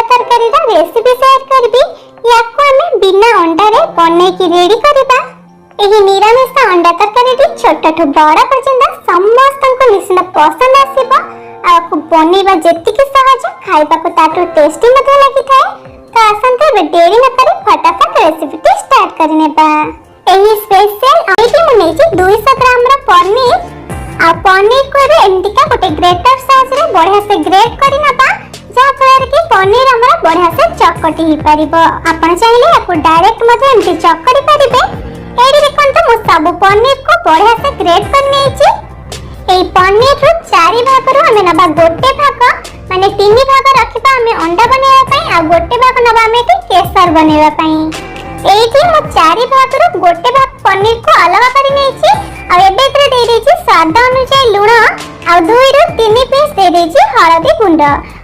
तरकारी recipe share करबी। याको हमें बिना अंडा रे बनै की रेडी करबा। एही निरामिष अंडा तरकारी छोटठू बड़ पर्यंत समस्त को निश्चित पसंद आसीबो। आपको बनेबा जेतिकी सहज खाइबा को ताटू टेस्टी मते लागि थाए। तो आसंते बे देरी न करी फटाफट रेसिपी स्टार्ट करनेबा। एही स्पेशल आइटम मु नेछि 200 ग्राम रो पनीर आ पनीर को रे एंटिका गोटे ग्रेटर साइज रे बढ़िया से ग्रेट करि नबा, जहा फଳରେ कि पनीर हमरा बढ़िया से चकटी ही परिबो। आपण चाहिले याको डायरेक्ट मते एंटी चकटी परिबे। एडी देखंतु मु सब पनीर को बढ़िया से ग्रेट कर नेछि। एई पनीर रो चारि भाग रो हमें नबा गोटे भाग माने 3 भाग रखिबा हमें अंडा बनेबा पई आ गोटे भाग नबा हमें कि केसर बनेबा पई। एठी मु चारि भाग रो गोटे भाग पनीर को अलग करि नेछि। आ एबे तरे दे देछि स्वाद अनुसार लूण आ 2 रो 3 पीस दे देछि हळदी गुंड।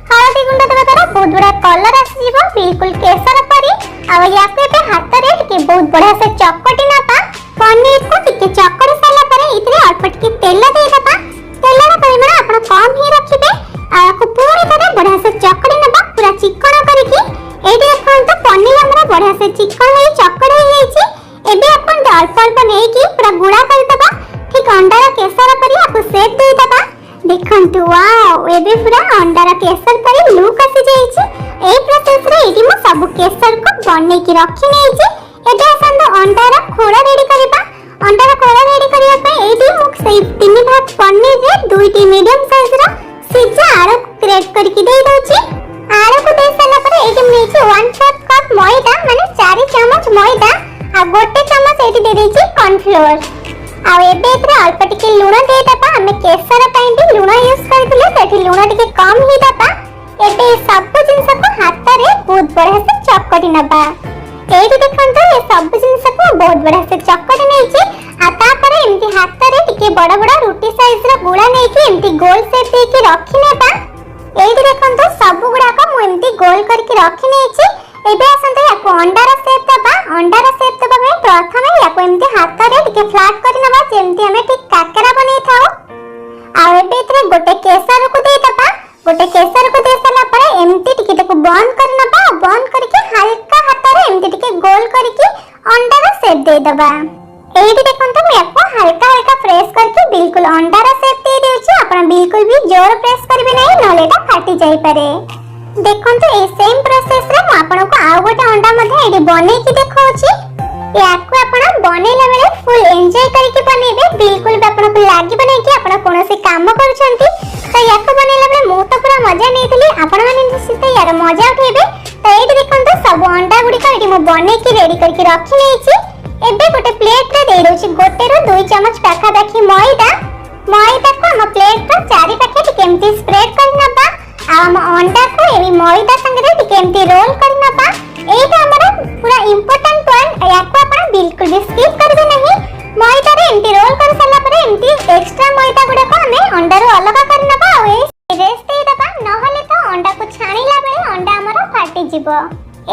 हळदी गुंड देबा द्वारा बहुत बड़ा कलर आसी जिवो बिल्कुल केसर परी। आ याको एबे हाथ रे के बहुत बढ़िया से चकटी नबा। पनीर को टिके चकड़ी साला परे इतरे अल्प टिके तेल दे दबा। तेलर परिमाण आपण कम ही रखिबे। आ को पूरी तरह बढ़िया से चकड़ी नबा पूरा चिकन करिकि। एडी देखन तो पनीर हमरा बढ़िया से चिकन हे चकड़ी हे छि। एबे अपन अल्प अल्प नै कि पूरा गुड़ा कर दबा। ठीक अंडा रा केसर परी आपको सेट दे दबा। देखंतु वाओ एबे पूरा अंडा रा केसर परी लुक आसी जाई छि। ए प्रोसेस रे एडी मु सब केसर को बनै कि रखि नै छि। एबे आसन अंडा रा खोड़ा रेडी करबा। अंडा रा खोड़ा रेडी करिया पई एडी मु सेई 3 भाग पनीर रे 2टी मीडियम साइज रा सिजा आरो क्रेट करके दे दोछि। आरो को दे साला पर एडी मु नेछि 1/4 कप मैदा माने 4 चम्मच मैदा आ गोटे चम्मच एडी दे देछि कॉर्नफ्लोर। आ एबे एतरे अल्प टिके लूण दे दबा। हमें केसर पई भी लूण यूज करथिले सेठी लूण टिके कम ही दबा। एबे सब जिंस को हाथ रे बहुत बढ़िया से चकटी नबा। एडी देखंतो ए सब जिंस को बहुत बढ़िया से चकटी नै छि। आ ता पर एमती हाथ रे टिके बड़ बड़ रोटी साइज रा गुळा नै कि एमती गोल शेप दे के रखि नेबा। एडी देखंतो सब गुडा को मु एमती गोल करके रखि नै छि। एबे आसंते याको अंडा रा शेप दबा। अंडा रा शेप दबा में प्रथमे याको एमती हाथ रे टिके फ्लैट करि नबा जेमती हमें ठीक काकरा बनै थाओ। आ एबे इतरे गोटे केसर को दे दबा। गोटे केसर को दे साला पर एमती टिके तको बंद कर नबा। बंद करके हल्का हाथ रे एमती टिके गोल करके अंडा रा शेप दे दबा। एडी देखंतो मैं याको हल्का हल्का प्रेस करके बिल्कुल अंडा रा शेप दे देउछि। आपण बिल्कुल भी जोर प्रेस करबे नै नले एटा फाटी जाई पारे। देखंतो ए सेम प्रोसेस रे म आपण को आ गोटे अंडा मध्ये एडी बनै कि देखौछि। याको आपण बनेला बेले फुल एन्जॉय करके बनेबे। बिल्कुल भी आपण को लागिबे नै कि आपण कोनोसी काम करछंती। तो याको बनेला बेले मु तो पूरा मजा नेथिली। आपण माने निश्चित यार मजा उठेबे। तो एडी देखंतो सब अंडा गुडी का एडी म बनै कि रेडी करके रखि नै छि। एबे गोटे प्लेट रे दे दोछि गोटे रो 2 चम्मच पाखा पाखी मैदा। मैदा को हम प्लेट रो चारि पाखे केमती स्प्रेड कर नबा। हम अंडा को एबी मैदा संगे केमती रोल कर नबा। एटा हमरा पूरा इंपोर्टेंट पॉइंट। याको आपण बिल्कुल भी स्किप करबे नहीं। मैदा रे एमती रोल कर साला पर एमती एक्स्ट्रा मैदा गुडा को हमें अंडा रो अलग कर नबा। ए रेस्ट दे दबा नहले तो अंडा को छाणीला बेले अंडा हमरा फाटी जिवो।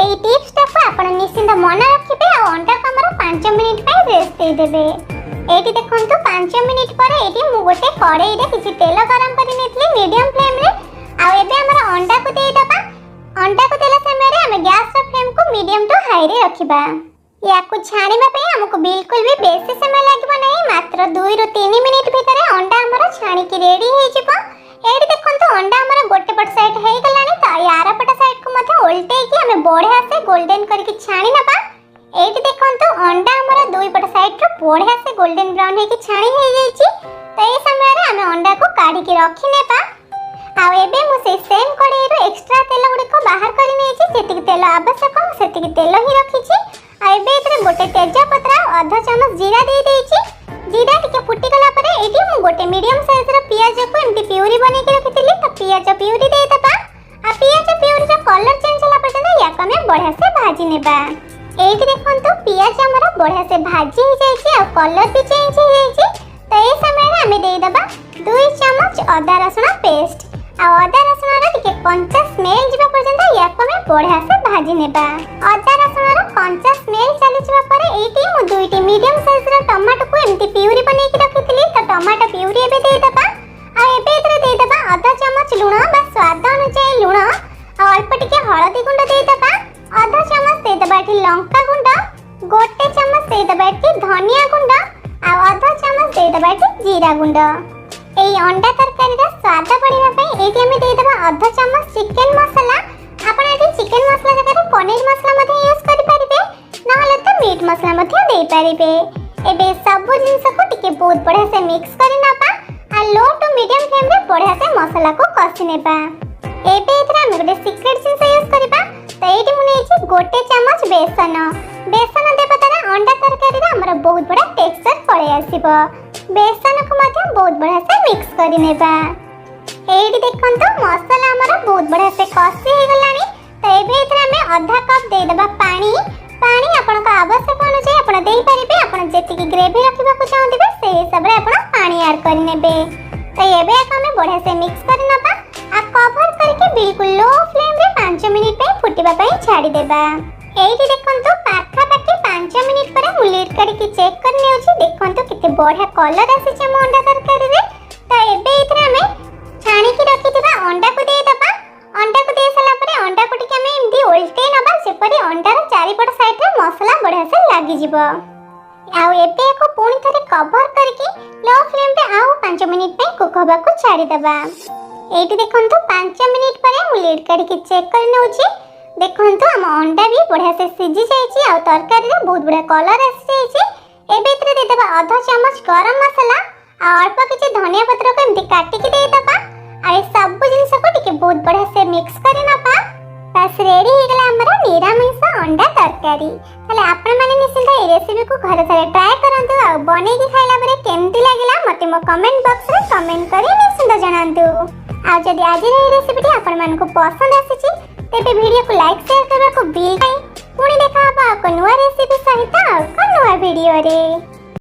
एई टिप्स टा को आपण निश्चित मन रखिबे। आ अंडा को हमरा 5 मिनिट पय रेस्ट दे देबे। एटी देखंतु 5 मिनिट पर एटी मु गोटे कढ़ाई रे किछि तेल गरम करि नेथली मीडियम फ्लेम रे। आ एबे हमरा अंडा को दे दबा। अंडा को देला समय रे हम गैस रा फ्लेम को मीडियम टू हाई रे रखिबा। याको छाणीबा पे हमको बिल्कुल भी बेसी समय लागबो नै। मात्र 2 रो 3 मिनिट भीतर अंडा हमरा छाणी के रेडी हे जिवो। एडी देखंतु अंडा हमरा गोटे पट साइड हे गलानी। त यारा पट साइड को मथे उल्टे कि हमें बढ़िया से गोल्डन करके छाणी नबा। एडी देखंतु अंडा हमरा 2 पट साइड रो बढ़िया से गोल्डन ब्राउन हे के छाणी हे जाई छि। त ए समय रे हमें अंडा को काढी के रखि नेबा। आ एबे मु से सेम कढ़ाई रो एक्स्ट्रा तेल गुडी को बाहर करि नै छि। जेतिक तेल आवश्यक सेतिक तेल ही रखि छि। आ एबे इतरे गोटे तेजा पत्रा आधा चम्मच जीरा दे देई छि। जीरा टिके फुटी गला परे एटी मु गोटे मीडियम साइज रो पियाज को एमती प्यूरी बनै के रखितिली। त पियाज प्यूरी दे दबा। आ पियाज प्यूरी रो कलर चेंज होला पर्यंत याक हमें बढ़िया से भाजी नेबा। एटी देखंतु पियाज हमरा बढ़िया से भाजी हो जाई छि। आ कलर भी चेंज हो जाई छि। त ए समय रे हमें दे दबा 2 चम्मच अदा रसुण पेस्ट। आ अदा रसुण रो टिके कंचा स्मेल जिबा पर्यंत याक हमें बढ़िया से भाजी नेबा। अदा रसुण रो कंचा स्मेल चली जिबा परे एटी मु 2टी मीडियम साइज रो टमाटो को एमती प्यूरी बनै के रखितिली। त टमाटो प्यूरी एबे दे दबा। आ एबे इतरे दे दबा आधा चम्मच लूण बा स्वाद अनुसार लूण। आ अल्प टिके हळदी गुंड देदबा, आधा चमच देदबा एठी लंका गुंड, गोटे चमच देदबा एठी धनिया गुंड, आ आधा चमच देदबा एठी जीरा गुंड। एई अंडा तरकारी रा स्वाद बढ़िबा पई एठी हम देदबा आधा चमच चिकन मसाला। आपण एठी चिकन मसाला जगह पनीर मसाला मध्ये यूज करि परिबे, नहले तो मीट मसाला मध्ये दे परिबे। एबे सब जिंस को टिके बहुत बढ़िया से मिक्स करि नबा आ लो टू मीडियम फ्लेम रे बढ़िया से मसाला को कसी नेबा। एबे एथरा हम गोटे सीक्रेट जिंस यूज करबा। तो एठी मु नेछि गोटे चमच बेसन। बेसन देबा तारा अंडा तरकारी रे हमर बहुत बड़ा टेक्सचर पळे आसीबो। बेसन को मध्ये बहुत बढ़िया से मिक्स करि नेबा। एठी देखंतो मसाला हमर बहुत बढ़िया से कसी हे गलानी। तो एबे एथरा हम आधा कप दे देबा पानी। पानी आपनका आवश्यक अनुसार आपण देई परिबे। आपण जेतिकी ग्रेवी रखिबा को चाहथिबे से हिसाब रे आपण पानी ऐड करि नेबे। तो एबे हम बढ़िया से मिक्स करि नबा आ कवर करके बिल्कुल लो फ्लेम रे 5 मिनिट पे फुटिबा पई छाडी देबा। एठी देखंतो पाखा पाखी 5 मिनिट पर मु लीड करके चेक कर नेउछि। देखंतो केते बढ़िया कलर आसी छै अंडा तरकारी रे। तो एबे इथरा में छाणी की रखिथिबा अंडा को दे दबा। अंडा को दे सला परे अंडा को टिके हम एमदी उल्टे नबा सेपरी अंडार चारिपट साइड रे मसाला बढ़िया से लागि जिवो। आउ एबे को पुणी थरे कवर करके लो फ्लेम पे आउ 5 मिनिट पे कुक होबा को छाडी दबा। एठी देखंतो 5 मिनिट परे मु लीड करके चेक कर नेउछि। देखंतो हम अंडा भी बढ़िया से सिझी जाईछि आ तरकारी रे बहुत बढ़िया कलर आसी जाईछि। एबे इतरे दे देबा आधा चमच गरम मसाला आ अल्प किछि धनिया पत्र को एमती काटी के दे देबा। आ सब जिंस को टिके बहुत बढ़िया से मिक्स करि नबा। बस रेडी हो गला हमर निरामिष अंडा तरकारी। ताले आपण माने निश्चित ए रेसिपी को घर सारे ट्राई करंतु आ बने के खाइला परे केमती लागिला मते मो कमेंट बॉक्स रे कमेंट करि निश्चित जणांतु। आ जदि आज रे रेसिपी आपण मान को पसंद आसीची तेबे वीडियो को लाइक शेयर करबा को बिल पुणी देखा बा को नुवा रेसिपी सहित को नुवा वीडियो रे।